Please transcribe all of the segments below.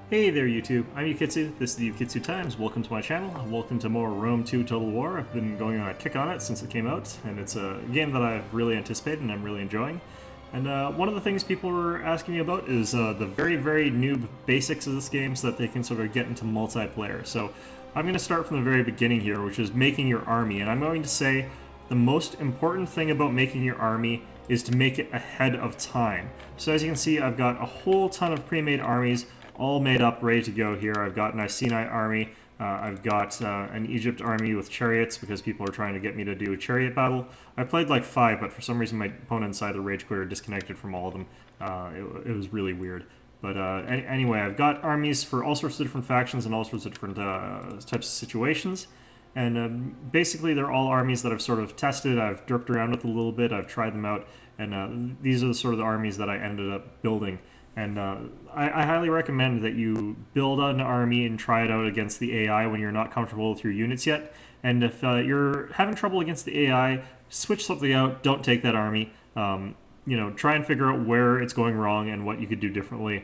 Hey there YouTube, I'm Yukitsu, this is the Yukitsu Times, welcome to my channel, welcome to more Rome 2 Total War. I've been going on a kick on it since it came out, and it's a game that I've really anticipated and I'm really enjoying. And one of the things people were asking me about is the very noob basics of this game so that they can sort of get into multiplayer. So I'm going to start from the very beginning here, which is making your army, and I'm going to say the most important thing about making your army is to make it ahead of time. So as you can see, I've got a whole ton of pre-made armies all made up, ready to go here. I've got an Iceni army, I've got an Egypt army with chariots because people are trying to get me to do a chariot battle. I played like 5, but for some reason my opponent inside the Rage Quit disconnected from all of them. It was really weird. But anyway, I've got armies for all sorts of different factions and all sorts of different types of situations. And basically they're all armies that I've sort of tested, I've derped around with a little bit, I've tried them out, and these are the sort of the armies that I ended up building. And I highly recommend that you build an army and try it out against the AI when you're not comfortable with your units yet. And if you're having trouble against the AI, switch something out, don't take that army. Try and figure out where it's going wrong and what you could do differently.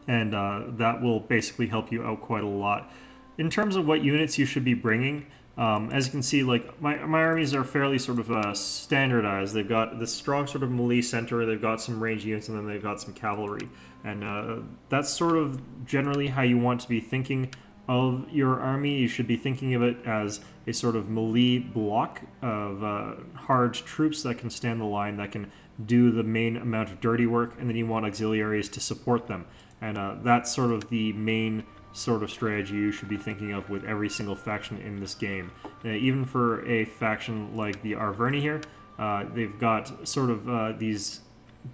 And that will basically help you out quite a lot. In terms of what units you should be bringing, as you can see, like my armies are fairly sort of standardized. They've got this strong sort of melee center, they've got some ranged units, and then they've got some cavalry. And that's sort of generally how you want to be thinking of your army. You should be thinking of it as a sort of melee block of hard troops that can stand the line, that can do the main amount of dirty work, and then you want auxiliaries to support them. And that's sort of the main sort of strategy you should be thinking of with every single faction in this game. Even for a faction like the Arverni here, they've got sort of these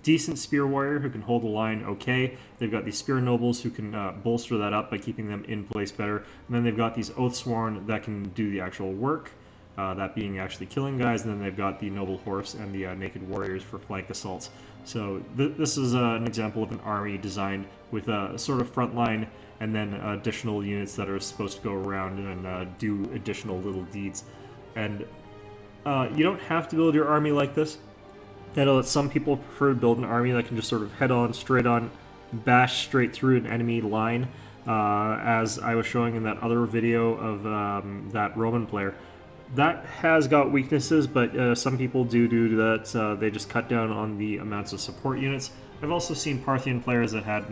decent spear warrior who can hold the line okay. They've got these spear nobles who can bolster that up by keeping them in place better. And then they've got these oathsworn that can do the actual work, that being actually killing guys. And then they've got the noble horse and the naked warriors for flank assaults. So this is an example of an army designed with a sort of front line and then additional units that are supposed to go around and do additional little deeds. And you don't have to build your army like this. I know that some people prefer to build an army that can just sort of head on, straight on, bash straight through an enemy line, as I was showing in that other video of that Roman player. That has got weaknesses, but some people do that. They just cut down on the amounts of support units. I've also seen Parthian players that had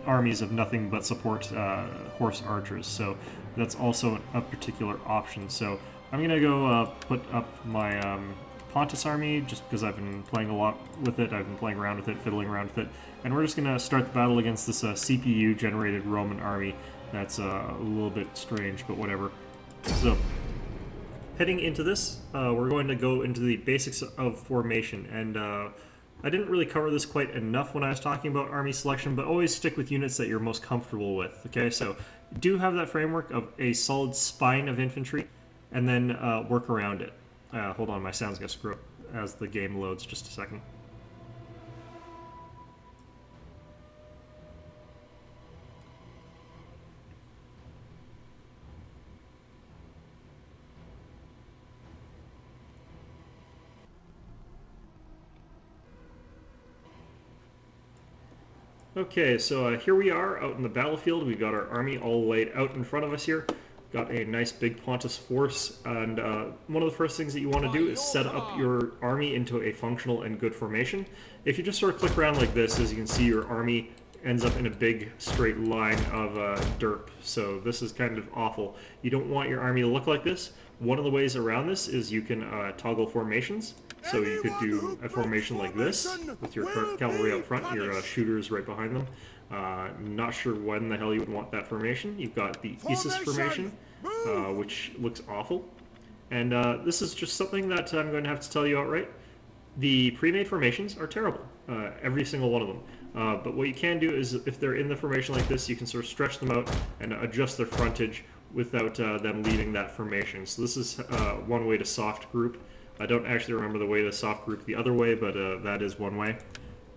armies of nothing but support horse archers, so that's also a particular option. So I'm going to go put up my Pontus army, just because I've been playing a lot with it. I've been playing around with it, fiddling around with it, and we're just going to start the battle against this CPU-generated Roman army that's a little bit strange, but whatever. So heading into this, we're going to go into the basics of formation, and I didn't really cover this quite enough when I was talking about army selection, but always stick with units that you're most comfortable with, okay? So do have that framework of a solid spine of infantry, and then work around it. Hold on, my sound's going to screw up as the game loads, just a second. Okay, so here we are out in the battlefield. We've got our army all laid out in front of us here. Got a nice big Pontus force, and one of the first things that you want to do is set up your army into a functional and good formation. If you just sort of click around like this, as you can see, your army ends up in a big straight line of derp. So this is kind of awful. You don't want your army to look like this. One of the ways around this is you can toggle formations. So you could do a formation like this, with your cavalry up front, your shooters right behind them. Not sure when the hell you would want that formation. You've got the Isis formation, which looks awful. And this is just something that I'm going to have to tell you outright. The pre-made formations are terrible, every single one of them. But what you can do is, if they're in the formation like this, you can sort of stretch them out and adjust their frontage without them leaving that formation. So this is one way to soft group. I don't actually remember the way to soft group the other way, but that is one way.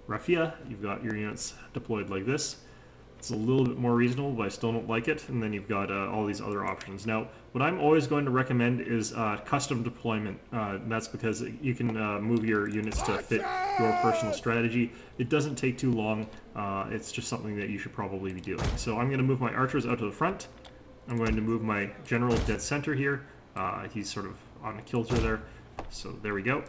Raphia, you've got your units deployed like this. It's a little bit more reasonable, but I still don't like it. And then you've got all these other options. Now, what I'm always going to recommend is custom deployment. That's because you can move your units to fit your personal strategy. It doesn't take too long. It's just something that you should probably be doing. So I'm going to move my archers out to the front. I'm going to move my general dead center here. He's sort of on a kilter there. So there we go.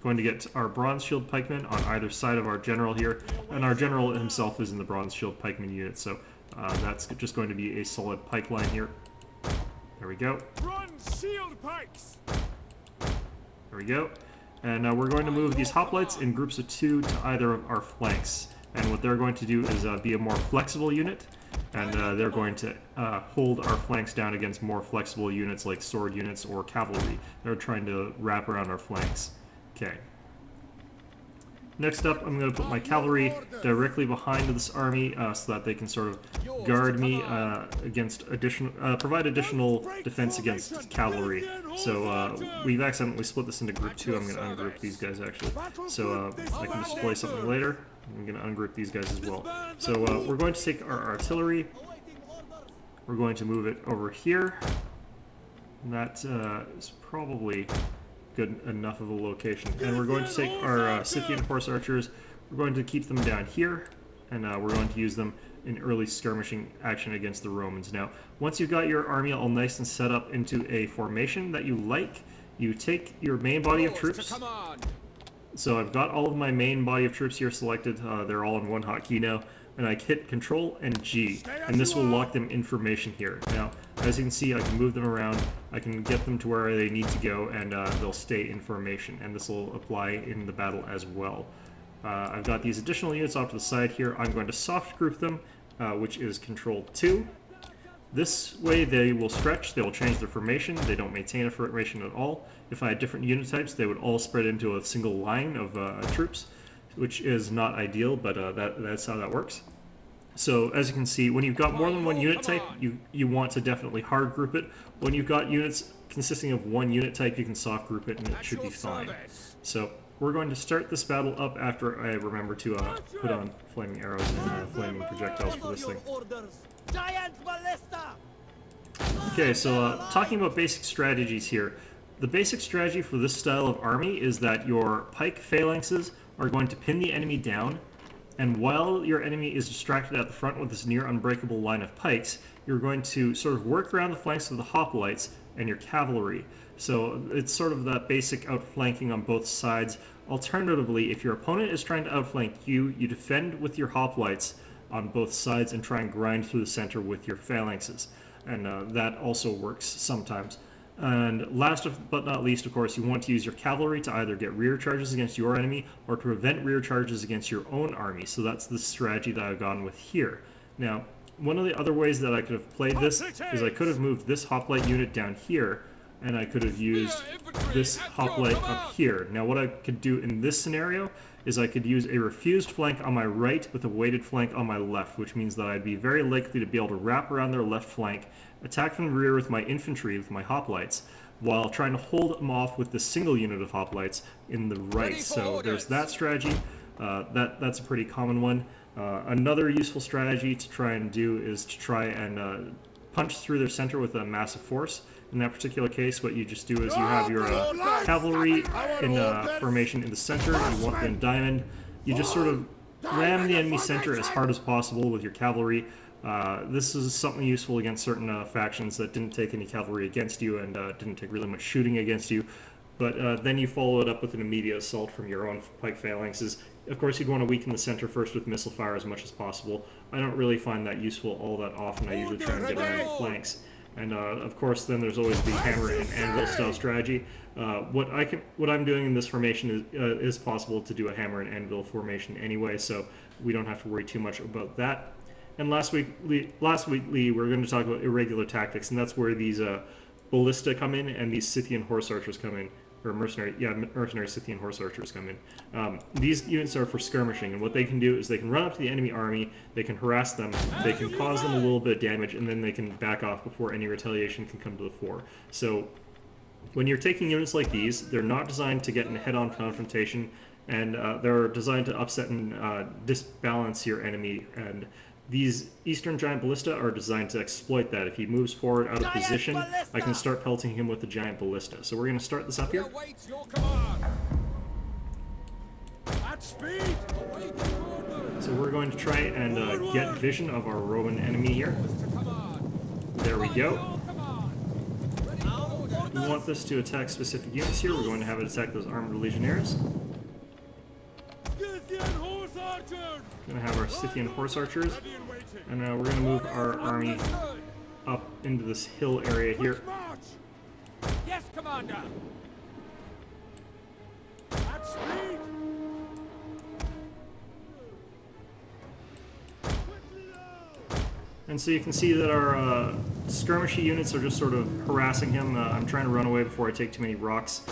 Going to get our bronze shield pikemen on either side of our general here. And our general himself is in the bronze shield pikeman unit. So that's just going to be a solid pike line here. There we go. There we go. And we're going to move these hoplites in groups of 2 to either of our flanks. And what they're going to do is be a more flexible unit. And they're going to hold our flanks down against more flexible units like sword units or cavalry. They're trying to wrap around our flanks. Okay. Next up, I'm going to put my cavalry directly behind this army so that they can sort of guard me against provide additional defense against cavalry. So we've accidentally split this into group 2. I'm going to ungroup these guys actually. So I can display something later. I'm going to ungroup these guys as well. So we're going to take our artillery. We're going to move it over here. And that is probably good enough of a location. And we're going to take our Scythian horse archers. We're going to keep them down here. And we're going to use them in early skirmishing action against the Romans. Now, once you've got your army all nice and set up into a formation that you like, you take your main body of troops. So I've got all of my main body of troops here selected. They're all in one hotkey now. And I hit Control and G, and this will lock them in formation here. Now, as you can see, I can move them around. I can get them to where they need to go, and they'll stay in formation. And this will apply in the battle as well. I've got these additional units off to the side here. I'm going to soft group them, which is Control 2. This way they will stretch, they will change their formation, they don't maintain a formation at all. If I had different unit types, they would all spread into a single line of troops, which is not ideal, but that's how that works. So as you can see, when you've got more than one unit type, you want to definitely hard group it. When you've got units consisting of one unit type, you can soft group it and it should be fine. So we're going to start this battle up after I remember to put on flaming arrows and flaming projectiles for this thing. Okay, so talking about basic strategies here. The basic strategy for this style of army is that your pike phalanxes are going to pin the enemy down, and while your enemy is distracted at the front with this near unbreakable line of pikes, you're going to sort of work around the flanks of the hoplites and your cavalry. So it's sort of that basic outflanking on both sides. Alternatively, if your opponent is trying to outflank you, you defend with your hoplites on both sides and try and grind through the center with your phalanxes. And that also works sometimes. And last but not least, of course, you want to use your cavalry to either get rear charges against your enemy or to prevent rear charges against your own army. So that's the strategy that I've gone with here. Now, one of the other ways that I could have played this is I could have moved this hoplite unit down here, and I could have used this hoplite up here. Now, what I could do in this scenario is I could use a refused flank on my right with a weighted flank on my left, which means that I'd be very likely to be able to wrap around their left flank, attack from the rear with my infantry, with my hoplites, while trying to hold them off with the single unit of hoplites in the right. So there's that strategy. That's a pretty common one. Another useful strategy to try and do is to try and punch through their center with a massive force. In that particular case, what you just do is you have your cavalry in formation in the center, you want them in diamond. You just sort of ram the enemy center as hard as possible with your cavalry. This is something useful against certain factions that didn't take any cavalry against you and didn't take really much shooting against you. But then you follow it up with an immediate assault from your own pike phalanxes. Of course, you'd want to weaken the center first with missile fire as much as possible. I don't really find that useful all that often. I usually try and get on the flanks. And of course, then there's always the hammer and anvil style strategy. What I'm doing in this formation is possible to do a hammer and anvil formation anyway, so we don't have to worry too much about that. And last week, we're going to talk about irregular tactics, and that's where these ballista come in and these Scythian horse archers come in, or mercenary Scythian horse archers come in. These units are for skirmishing, and what they can do is they can run up to the enemy army, they can harass them, they can cause them a little bit of damage, and then they can back off before any retaliation can come to the fore. So when you're taking units like these, they're not designed to get in a head-on confrontation, and they're designed to upset and disbalance your enemy, and these Eastern Giant Ballista are designed to exploit that. If he moves forward out of position, I can start pelting him with the Giant Ballista. So we're going to start this up here. speed. So we're going to try and get vision of our Roman enemy here. There we go. We want this to attack specific units here. We're going to have it attack those armored legionnaires. Going to have our Scythian horse archers, and we're going to move our army up into this hill area here. Yes, Commander. At speed. And so you can see that our skirmishy units are just sort of harassing him. I'm trying to run away before I take too many rocks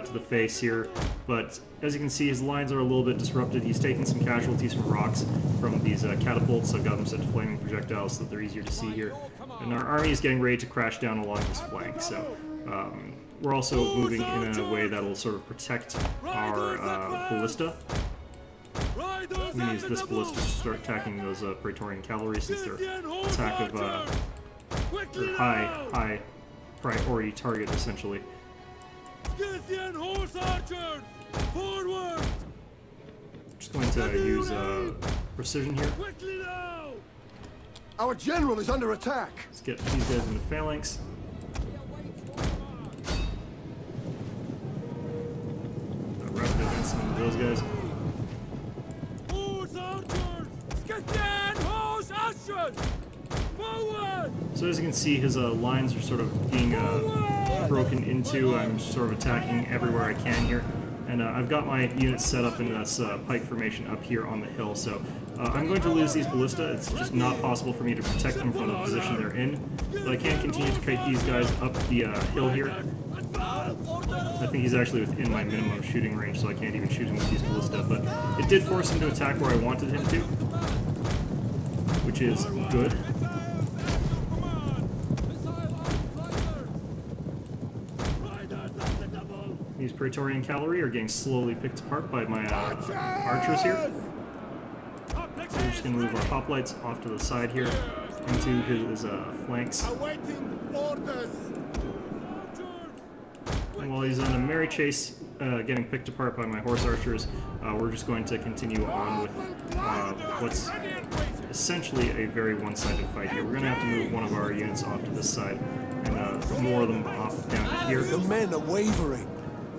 to the face here. But as you can see, his lines are a little bit disrupted. He's taking some casualties from rocks from these catapults. I've got them set to flaming projectiles so that they're easier to see here. And our army is getting ready to crash down along his flank. So we're also moving in a way that'll sort of protect our ballista. I'm going to use this ballista to start attacking those Praetorian cavalry since they're attack of their high priority target essentially. Just going to use precision here. Our general is under attack. Let's get these guys into phalanx. Rapid against some of those guys. So as you can see, his lines are sort of being broken into. I'm sort of attacking everywhere I can here. And I've got my units set up in this pike formation up here on the hill. So I'm going to lose these ballista. It's just not possible for me to protect them from the position they're in. But I can continue to kite these guys up the hill here. I think he's actually within my minimum shooting range, so I can't even shoot him with these ballista. But it did force him to attack where I wanted him to, which is good. These Praetorian cavalry are getting slowly picked apart by my archers here. We're just going to move our hoplites off to the side here into his flanks. And while he's on a merry chase, getting picked apart by my horse archers, we're just going to continue on with what's essentially a very one-sided fight here. We're going to have to move one of our units off to this side and put more of them off down to here. The men are wavering.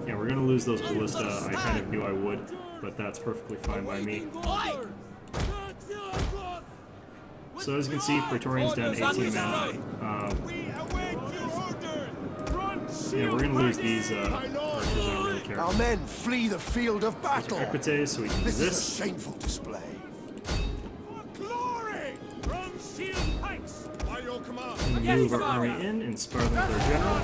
Yeah, we're going to lose those ballista. I kind of knew I would, but that's perfectly fine by me. So as you can see, Praetorian's down to 18 men. Yeah, we're going to lose these archers. I don't really care. Our men flee the field of battle. Equites, so we can do This is a this. shameful display. And move our army in, inspire them with their general.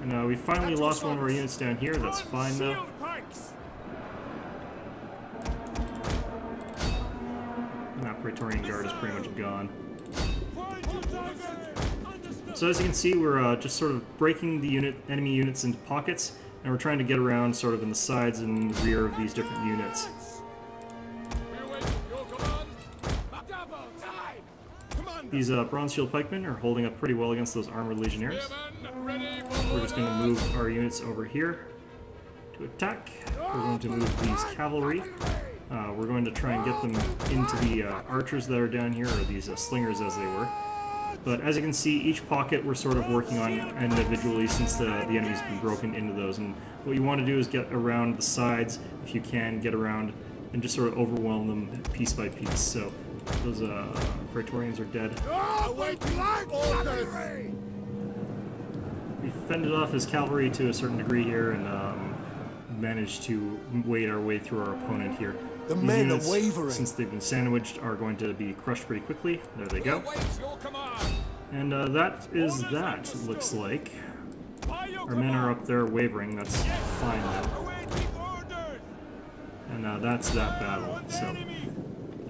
And we finally lost one of our units down here. That's fine though. And that Praetorian Guard is pretty much gone. So as you can see, we're just sort of breaking the enemy units into pockets, and we're trying to get around sort of in the sides and rear of these different units. These bronze shield pikemen are holding up pretty well against those armored legionnaires. We're just going to move our units over here to attack. We're going to move these cavalry. We're going to try and get them into the archers that are down here, or these slingers as they were. But as you can see, each pocket we're sort of working on individually since the enemy's been broken into those. And what you want to do is get around the sides, if you can, get around and just sort of overwhelm them piece by piece. So those Praetorians are dead. We fended off his cavalry to a certain degree here and managed to wade our way through our opponent here. The These men units, are wavering. since they've been sandwiched, are going to be crushed pretty quickly. There they go. And that is that, looks like. Our men are up there wavering. That's fine though. And that's that battle. So,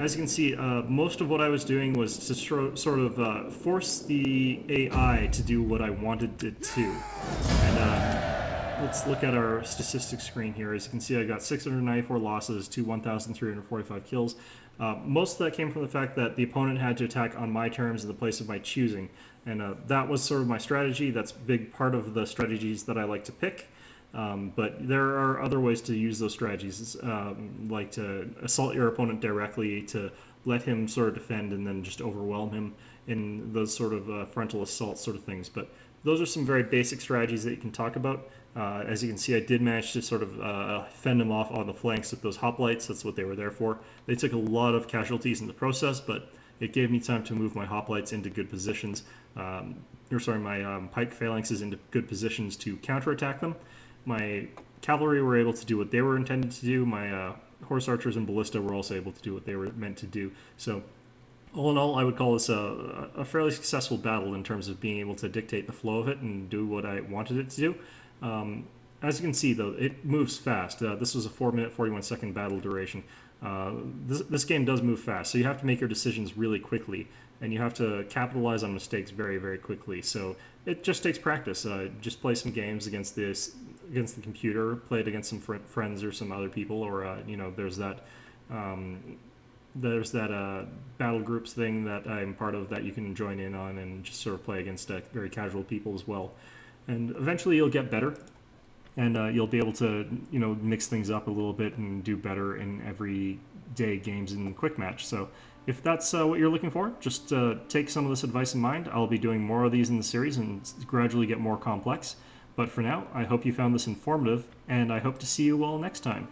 as you can see, most of what I was doing was to sort of force the AI to do what I wanted it to. And let's look at our statistics screen here. As you can see, I got 694 losses to 1,345 kills. Most of that came from the fact that the opponent had to attack on my terms in the place of my choosing. And that was sort of my strategy. That's a big part of the strategies that I like to pick. But there are other ways to use those strategies, like to assault your opponent directly, to let him sort of defend and then just overwhelm him in those sort of frontal assault sort of things. But those are some very basic strategies that you can talk about. As you can see, I did manage to sort of fend them off on the flanks with those hoplites. That's what they were there for. They took a lot of casualties in the process, but it gave me time to move my hoplites into good positions. My pike phalanxes into good positions to counterattack them. My cavalry were able to do what they were intended to do. My horse archers and ballista were also able to do what they were meant to do. So all in all, I would call this a fairly successful battle in terms of being able to dictate the flow of it and do what I wanted it to do. As you can see, though, it moves fast. This was a 4-minute, 41-second battle duration. This game does move fast, so you have to make your decisions really quickly, and you have to capitalize on mistakes very, very quickly. So it just takes practice. Just play some games against the computer, play it against some friends or some other people, or there's that battle groups thing that I'm part of that you can join in on and just sort of play against very casual people as well. And eventually you'll get better, and you'll be able to mix things up a little bit and do better in everyday games in quick match. So if that's what you're looking for, just take some of this advice in mind. I'll be doing more of these in the series and gradually get more complex. But for now, I hope you found this informative, and I hope to see you all next time.